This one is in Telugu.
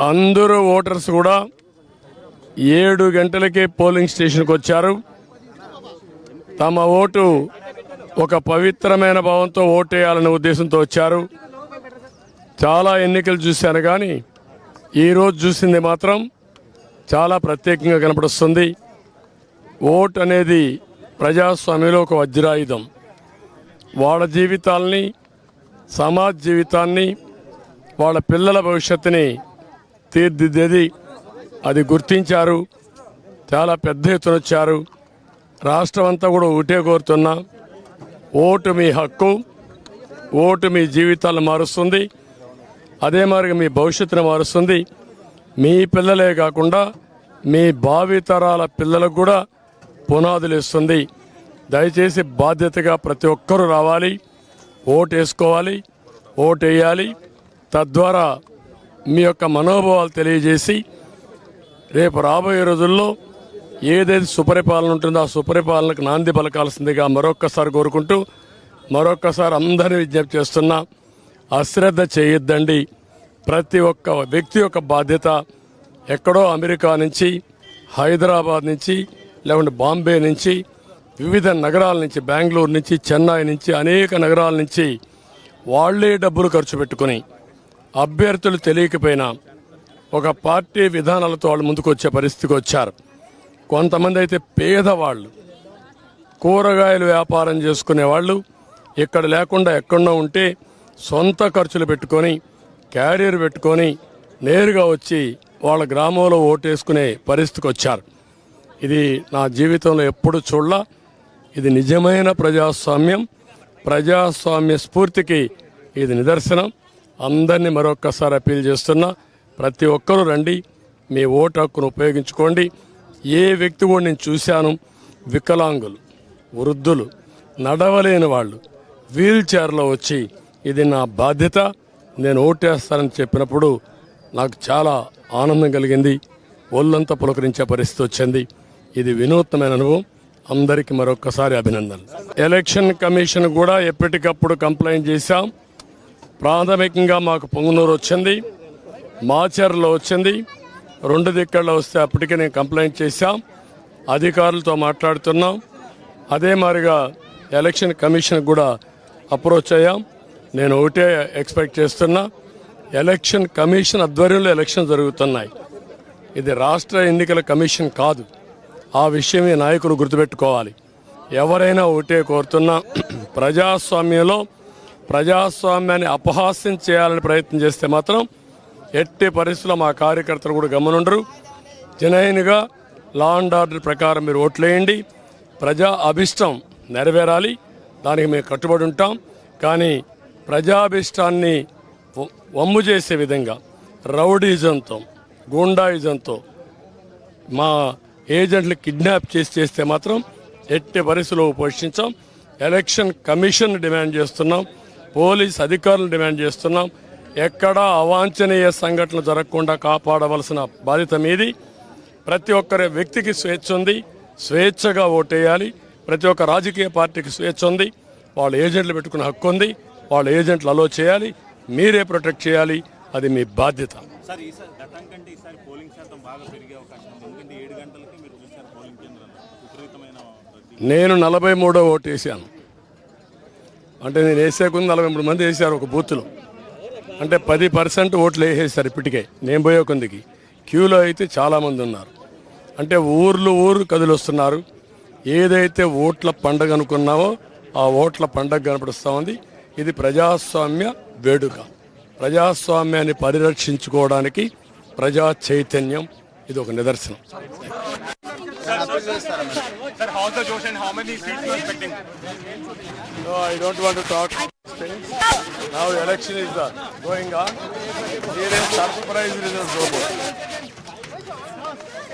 అందరూ ఓటర్స్ కూడా 7 గంటలకే పోలింగ్ స్టేషన్కి వచ్చారు. తమ ఓటు ఒక పవిత్రమైన భావంతో ఓటేయాలనే ఉద్దేశంతో వచ్చారు. చాలా ఎన్నికలు చూశాను కానీ ఈరోజు చూసింది మాత్రం చాలా ప్రత్యేకంగా కనపడుస్తుంది. ఓటు అనేది ప్రజాస్వామ్యంలో ఒక వజ్రాయుధం. వాళ్ళ జీవితాల్ని, సమాజ జీవితాన్ని, వాళ్ళ పిల్లల భవిష్యత్తుని తీర్చిదిద్దేది. అది గుర్తించారు. చాలా పెద్ద ఎత్తున వచ్చారు. రాష్ట్రం అంతా కూడా ఒకటే కోరుతున్నా, ఓటు మీ హక్కు, ఓటు మీ జీవితాలను మారుస్తుంది. అదే మరి మీ భవిష్యత్తును మారుస్తుంది. మీ పిల్లలే కాకుండా మీ భావితరాల పిల్లలకు కూడా పునాదులు ఇస్తుంది. దయచేసి బాధ్యతగా ప్రతి ఒక్కరూ రావాలి, ఓటు వేసుకోవాలి, ఓటు వేయాలి. తద్వారా మీ యొక్క మనోభావాలు తెలియజేసి రేపు రాబోయే రోజుల్లో ఏదైతే సుపరిపాలన ఉంటుందో ఆ సుపరిపాలనకు నాంది పలకాల్సిందిగా మరొక్కసారి కోరుకుంటూ మరొక్కసారి అందరినీ విజ్ఞప్తి చేస్తున్నా, అశ్రద్ధ చేయొద్దండి. ప్రతి ఒక్క వ్యక్తి యొక్క బాధ్యత. ఎక్కడో అమెరికా నుంచి, హైదరాబాద్ నుంచి, లేకుంటే బాంబే నుంచి, వివిధ నగరాల నుంచి, బెంగళూరు నుంచి, చెన్నై నుంచి, అనేక నగరాల నుంచి వాళ్లే డబ్బులు ఖర్చు పెట్టుకుని అభ్యర్థులు తెలియకపోయినా ఒక పార్టీ విధానాలతో వాళ్ళు ముందుకు వచ్చే పరిస్థితికి వచ్చారు. కొంతమంది అయితే పేదవాళ్ళు, కూరగాయలు వ్యాపారం చేసుకునే వాళ్ళు, ఇక్కడ లేకుండా ఎక్కడో ఉంటే సొంత ఖర్చులు పెట్టుకొని, క్యారియర్ పెట్టుకొని నేరుగా వచ్చి వాళ్ళ గ్రామంలో ఓటేసుకునే పరిస్థితికి వచ్చారు. ఇది నా జీవితంలో ఎప్పుడు చూడలా. ఇది నిజమైన ప్రజాస్వామ్యం, ప్రజాస్వామ్య స్ఫూర్తికి ఇది నిదర్శనం. అందరినీ మరొక్కసారి అప్పీల్ చేస్తున్నా, ప్రతి ఒక్కరూ రండి, మీ ఓటు హక్కును ఉపయోగించుకోండి. ఏ వ్యక్తి కూడా నేను చూశాను, వికలాంగులు, వృద్ధులు, నడవలేని వాళ్ళు వీల్ చైర్లో వచ్చి ఇది నా బాధ్యత, నేను ఓటేస్తానని చెప్పినప్పుడు నాకు చాలా ఆనందం కలిగింది. ఒళ్ళంతా పులకరించే పరిస్థితి వచ్చింది. ఇది వినూత్నమైన అనుభవం. అందరికీ మరొక్కసారి అభినందనలు. ఎలక్షన్ కమిషన్ కూడా ఎప్పటికప్పుడు కంప్లైంట్ చేశాం. ప్రాథమికంగా మాకు పొంగునూరు వచ్చింది, మాచర్లో వచ్చింది, 2 దిక్కల్లో వస్తే అప్పటికే నేను కంప్లైంట్ చేశాం. అధికారులతో మాట్లాడుతున్నాం. అదే మాదిరిగా ఎలక్షన్ కమిషన్ కూడా అప్రోచ్ అయ్యాం. నేను ఒకటే ఎక్స్పెక్ట్ చేస్తున్నా, ఎలక్షన్ కమిషన్ ఆధ్వర్యంలో ఎలక్షన్ జరుగుతున్నాయి. ఇది రాష్ట్ర ఎన్నికల కమిషన్ కాదు. ఆ విషయం ఈ నాయకులు గుర్తుపెట్టుకోవాలి. ఎవరైనా ఒకటే కోరుతున్నా, ప్రజాస్వామ్యంలో ప్రజాస్వామ్యాన్ని అపహాస్యం చేయాలని ప్రయత్నం చేస్తే మాత్రం ఎట్టి పరిస్థితుల్లో మా కార్యకర్తలు కూడా గమనుండరు. జనైన్గా లా అండ్ ఆర్డర్ ప్రకారం మీరు ఓట్లేయండి. ప్రజా అభిష్టం నెరవేరాలి, దానికి మేము కట్టుబడి ఉంటాం. కానీ ప్రజాభిష్టాన్ని వమ్ము చేసే విధంగా రౌడీజంతో, గూండాయిజంతో మా ఏజెంట్లు కిడ్నాప్ చేస్తే మాత్రం ఎట్టి పరిస్థితుల్లో పోషించాం. ఎలక్షన్ కమిషన్ డిమాండ్ చేస్తున్నాం, పోలీస్ అధికారులను డిమాండ్ చేస్తున్నాం. ఎక్కడా అవాంఛనీయ సంఘటనలు జరగకుండా కాపాడవలసిన బాధ్యత మీది. ప్రతి ఒక్కరి వ్యక్తికి స్వేచ్ఛ ఉంది, స్వేచ్ఛగా ఓటేయాలి. ప్రతి ఒక్క రాజకీయ పార్టీకి స్వేచ్ఛ ఉంది, వాళ్ళ ఏజెంట్లు పెట్టుకునే హక్కు ఉంది. వాళ్ళ ఏజెంట్లు అలో చేయాలి, మీరే ప్రొటెక్ట్ చేయాలి. అది మీ బాధ్యత. నేను 43వ ఓటు వేసాను. అంటే నేను వేసే కొంది 43 మంది వేశారు ఒక బూత్లో. అంటే 10% ఓట్లు వేసేసారు ఇప్పటికే. నేను పోయే కొందికి క్యూలో అయితే చాలామంది ఉన్నారు. అంటే ఊరు కదిలొస్తున్నారు. ఏదైతే ఓట్ల పండగ అనుకున్నామో ఆ ఓట్ల పండగ కనపడుస్తూ ఉంది. ఇది ప్రజాస్వామ్య వేడుక. ప్రజాస్వామ్యాన్ని పరిరక్షించుకోవడానికి ప్రజా చైతన్యం ఇది ఒక నిదర్శనం. Sir, how's the Josh and how many seats you are expecting? No, I don't want to talk. Now election is going on. There is surprise results.